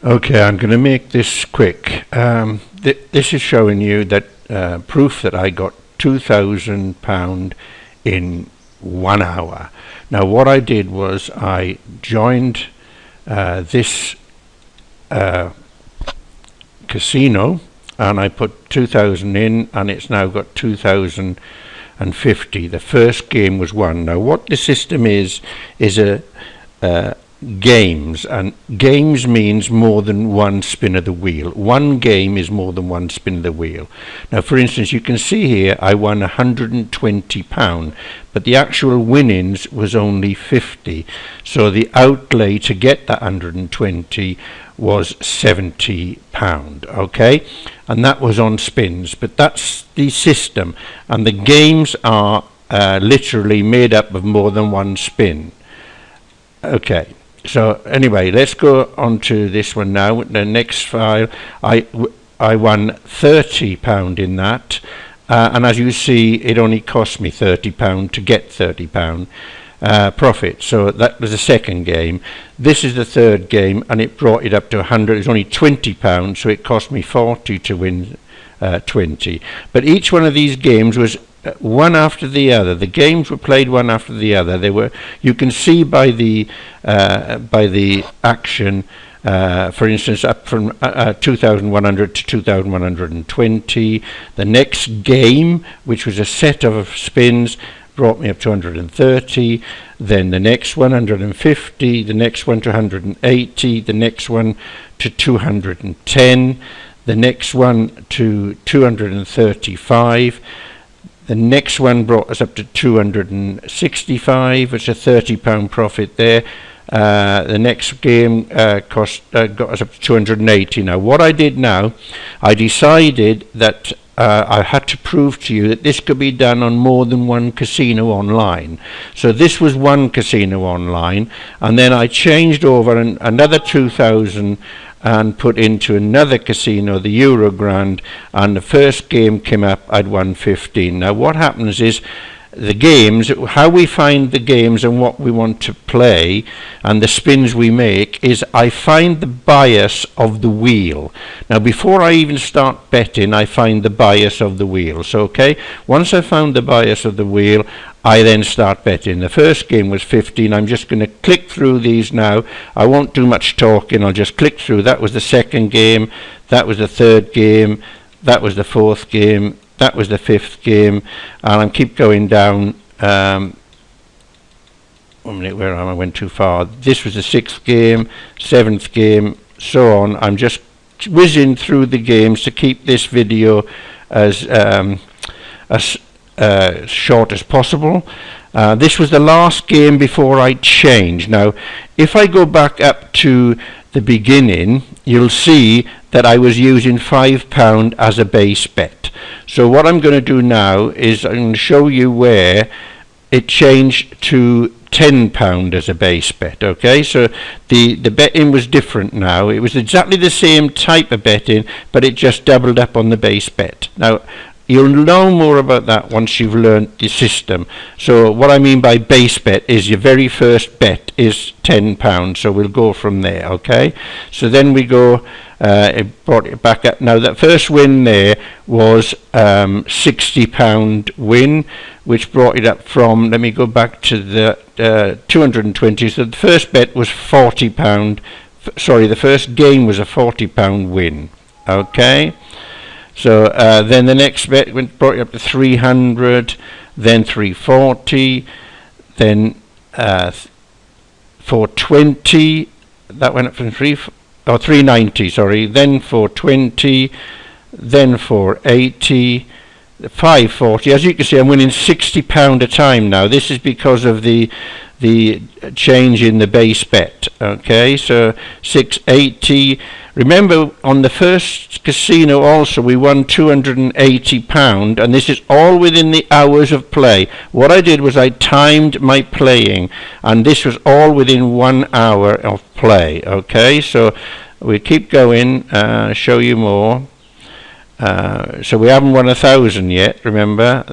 Okay, I'm going to make this quick. This is showing you that proof that I got £2,000 in 1 hour. Now what I did was I joined this casino and I put 2,000 in, and it's now got 2,050. The first game was won. Now what the system is a games, and games means more than one spin of the wheel. One game is more than one spin of the wheel. Now for instance, you can see here I won £120, but the actual winnings was only 50, so the outlay to get that 120 was £70. Okay, and that was on spins, but that's the system, and the games are literally made up of more than one spin. Okay, so anyway, let's go on to this one now. The next file, I won £30 in that, and as you see, it only cost me £30 to get £30 profit. So that was the second game. This is the third game, and it brought it up to 100. It was only £20, so it cost me 40 to win 20. But each one of these games was one after the other. The games were played one after the other. They were, you can see by the action, for instance, up from 2,100 to 2,120. The next game, which was a set of spins, brought me up to 130. Then the next 150. The next one to 180. The next one to 210. The next one to 235. The next one brought us up to 265. It's a £30 profit there. The next game got us up to 280. Now what I did now, I decided that I had to prove to you that this could be done on more than one casino online. So this was one casino online, and then I changed over another 2,000 and put into another casino, the Eurogrand, and the first game came up, I'd won 15. Now what happens is, the games, how we find the games and what we want to play and the spins we make is I find the bias of the wheel. Now before I even start betting, I find the bias of the wheel. So okay, once I found the bias of the wheel, I then start betting. The first game was 15. I'm just going to click through these now. I won't do much talking, I'll just click through. That was the second game, that was the third game, that was the fourth game, that was the fifth game, and I keep going down. 1 minute, where am I? Went too far. This was the sixth game, seventh game, so on. I'm just whizzing through the games to keep this video as short as possible. This was the last game before I changed. Now, if I go back up to the beginning, you'll see that I was using £5 as a base bet. So what I'm going to do now is I'm going to show you where it changed to £10 as a base bet. Okay, so the betting was different now. It was exactly the same type of betting, but it just doubled up on the base bet. Now you'll know more about that once you've learned the system. So what I mean by base bet is your very first bet is £10, so we'll go from there. Okay, so then we go, it brought it back up. Now that first win there was £60 win, which brought it up from, let me go back to the 220. So the first bet was £40. Sorry, the first game was a £40 win. Okay, so then the next bet brought it up to 300, then 340, then 420. That went up from 390. Sorry, then 420, then 480, 540. As you can see, I'm winning £60 a time now. This is because of the change in the base bet. Okay, so 680. Remember, on the first casino also we won £280, and this is all within the hours of play. What I did was I timed my playing, and this was all within 1 hour of play. Okay, so we keep going, show you more. So we haven't won 1,000 yet, remember.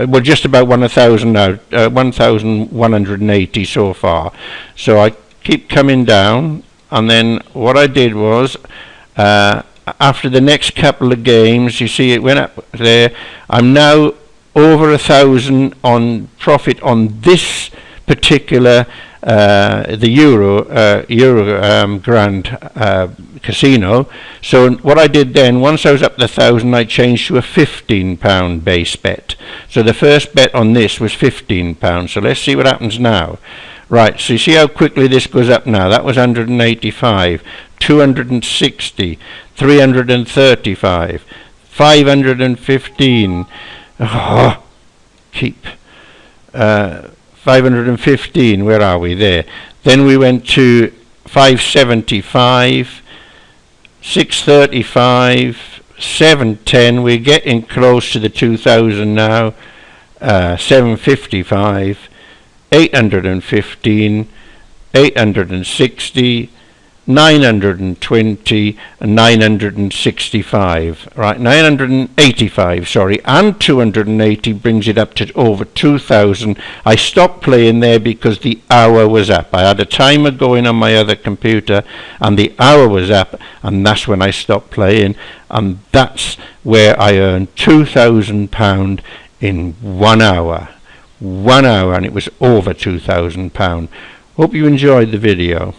We're just about 1,000 now, 1,180 so far. So I keep coming down, and then what I did was, after the next couple of games, you see it went up there. I'm now over 1,000 on profit on this particular the Euro Grand Casino. So what I did then, once I was up to 1,000, I changed to a £15 base bet. So the first bet on this was £15. So let's see what happens now. Right, so you see how quickly this goes up now. That was 185, 260, 335, 515. Oh, keep 515. Where are we? There. Then we went to 575, 635, 710. We're getting close to the 2,000 now. 755, 815, 860, 920, and 965. Right, 985, sorry, and 280 brings it up to over 2,000. I stopped playing there because the hour was up. I had a timer going on my other computer, and the hour was up, and that's when I stopped playing, and that's where I earned £2,000 in 1 hour. 1 hour, and it was over £2,000. Hope you enjoyed the video.